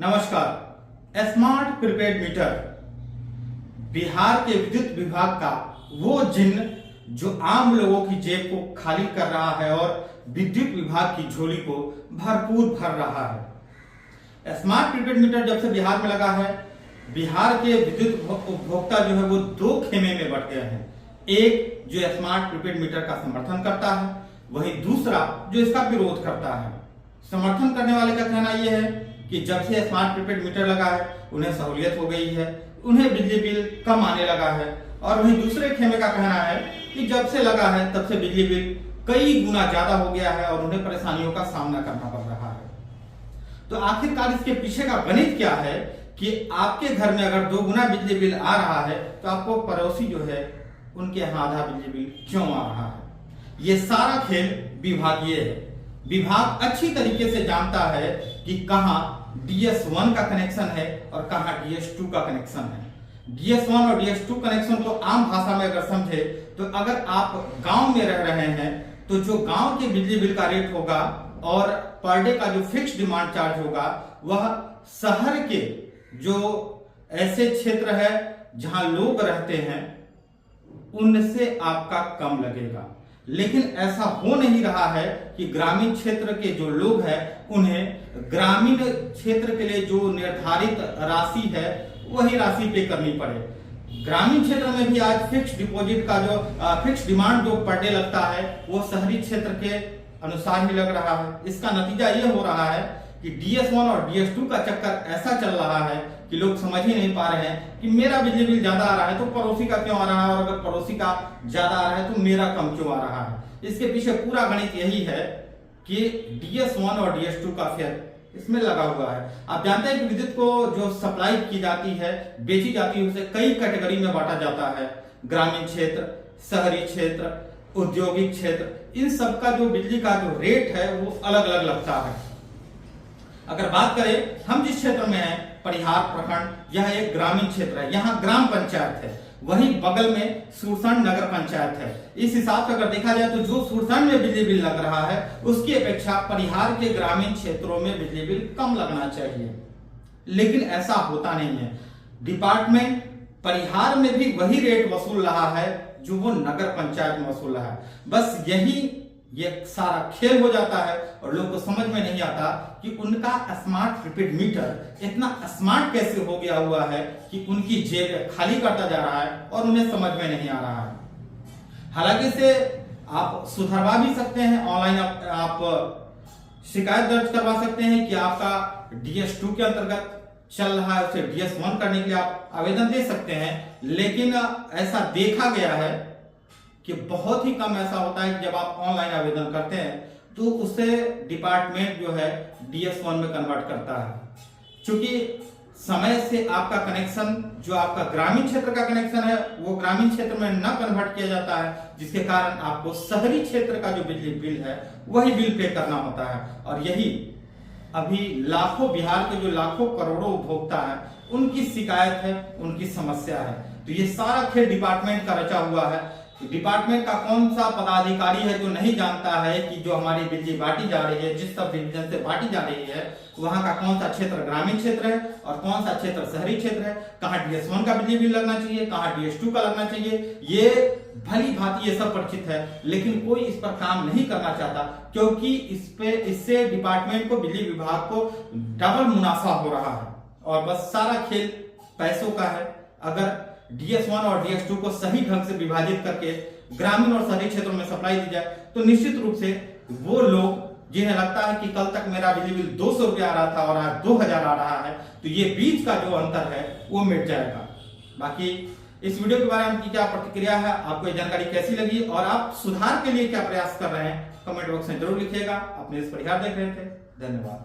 नमस्कार। Smart prepaid meter Bihar के विद्युत विभाग का वो जिन्न जो आम लोगों की जेब को खाली कर रहा है और विद्युत विभाग की झोली को भरपूर भर रहा है। स्मार्ट प्रीपेड मीटर जब से बिहार में लगा है, बिहार के विद्युत उपभोक्ता जो है वो दो खेमे में बट गए हैं। एक जो स्मार्ट प्रीपेड मीटर का समर्थन करता है, वहीं दूसरा जो इसका विरोध करता है। समर्थन करने वाले का कहना यह है कि जब से स्मार्ट प्रीपेड मीटर लगा है उन्हें सहूलियत हो गई है, उन्हें बिजली बिल कम आने लगा है। और वहीं दूसरे खेमे का कहना है कि जब से लगा है तब से बिजली बिल कई गुना ज्यादा हो गया है और उन्हें परेशानियों का सामना करना पड़ रहा है। तो आखिरकार इसके पीछे का गणित क्या है कि आपके घर में अगर 2 गुना बिजली बिल आ रहा है तो आपको पड़ोसी जो है उनके यहाँ आधा बिजली बिल क्यों आ रहा है? ये सारा खेल विभागीय है। विभाग अच्छी तरीके से जानता है कि कहां DS1 का कनेक्शन है और कहां DS2 का कनेक्शन है। DS1 और DS2 कनेक्शन को आम भाषा में अगर समझे तो अगर आप गांव में रह रहे हैं तो जो गांव के बिजली बिल का रेट होगा और पर डे का जो फिक्स डिमांड चार्ज होगा वह शहर के जो ऐसे क्षेत्र है जहां लोग रहते हैं उनसे आपका कम लगेगा। लेकिन ऐसा हो नहीं रहा है कि ग्रामीण क्षेत्र के जो लोग हैं उन्हें ग्रामीण क्षेत्र के लिए जो निर्धारित राशि है वही राशि पे करनी पड़े। ग्रामीण क्षेत्र में भी आज फिक्स डिपॉजिट का जो फिक्स डिमांड जो पर डे लगता है वो शहरी क्षेत्र के अनुसार ही लग रहा है। इसका नतीजा ये हो रहा है कि DS1 और DS2 का चक्कर ऐसा चल रहा है कि लोग समझ ही नहीं पा रहे हैं कि मेरा बिजली बिल ज्यादा आ रहा है तो पड़ोसी का क्यों आ रहा है, और अगर पड़ोसी का ज्यादा आ रहा है तो मेरा कम क्यों आ रहा है। इसके पीछे पूरा गणित यही है कि DS1 और DS2 का फेयर इसमें लगा हुआ है। आप जानते हैं कि विद्युत को जो सप्लाई की जाती है, बेची जाती है, उसे कई कैटेगरी में बांटा जाता है। ग्रामीण क्षेत्र, शहरी क्षेत्र, औद्योगिक क्षेत्र, इन सबका जो बिजली का जो रेट है वो अलग अलग लगता है। अगर बात करें हम जिस क्षेत्र में हैं, परिहार प्रखंड, यह एक ग्रामीण क्षेत्र है, यहाँ ग्राम पंचायत है, वहीं बगल में सुरसंड नगर पंचायत है। इस हिसाब से अगर देखा जाए तो जो सुरसंड में बिजली बिल लग रहा है उसकी अपेक्षा परिहार के ग्रामीण क्षेत्रों में बिजली बिल कम लगना चाहिए, लेकिन ऐसा होता नहीं है। डिपार्टमेंट परिहार में भी वही रेट वसूल रहा है जो वो नगर पंचायत में वसूल रहा है। बस यही ये सारा खेल हो जाता है और लोगों को समझ में नहीं आता कि उनका स्मार्ट प्रीपेड मीटर इतना स्मार्ट कैसे हो गया हुआ है कि उनकी जेब खाली करता जा रहा है और उन्हें समझ में नहीं आ रहा है। हालांकि इसे आप सुधरवा भी सकते हैं, ऑनलाइन आप शिकायत दर्ज करवा सकते हैं कि आपका DS2 के अंतर्गत चल रहा है, उसे DS1 करने के लिए आप आवेदन दे सकते हैं। लेकिन ऐसा देखा गया है कि बहुत ही कम ऐसा होता है कि जब आप ऑनलाइन आवेदन करते हैं तो उसे डिपार्टमेंट जो है DS1 में कन्वर्ट करता है। क्योंकि समय से आपका कनेक्शन जो आपका ग्रामीण क्षेत्र का कनेक्शन है वो ग्रामीण क्षेत्र में न कन्वर्ट किया जाता है, जिसके कारण आपको शहरी क्षेत्र का जो बिजली बिल है वही बिल पे करना होता है। और यही अभी लाखों बिहार के जो लाखों करोड़ों उपभोक्ता है उनकी शिकायत है, उनकी समस्या है। तो ये सारा खेल डिपार्टमेंट का रचा हुआ है। डिपार्टमेंट का कौन सा पदाधिकारी है जो नहीं जानता है कि जो हमारी बिजली बांटी जा रही है, जिस सब डिवीजन से बांटी जा रही है, वहां का कौन सा क्षेत्र ग्रामीण क्षेत्र है और कौन सा क्षेत्र शहरी क्षेत्र है, कहां DS1 का बिजली बिल लगना चाहिए, कहां DS2 का लगना चाहिए। ये भली भांति ये सब परिचित है, लेकिन कोई इस पर काम नहीं करना चाहता क्योंकि इससे डिपार्टमेंट को, बिजली विभाग को डबल मुनाफा हो रहा है। और बस सारा खेल पैसों का है। अगर DS1 और DS2 को सही ढंग से विभाजित करके ग्रामीण और शहरी क्षेत्रों में सप्लाई दी जाए तो निश्चित रूप से वो लोग जिन्हें लगता है कि कल तक मेरा बिजली बिल 200 रुपया आ रहा था और आज 2000 आ रहा है, तो ये बीच का जो अंतर है वो मिट जाएगा। बाकी इस वीडियो के बारे में आपकी क्या प्रतिक्रिया है, आपको ये जानकारी कैसी लगी और आप सुधार के लिए क्या प्रयास कर रहे हैं, कमेंट बॉक्स में जरूर लिखिएगा। अपने इस परिहार देख रहे थे, धन्यवाद।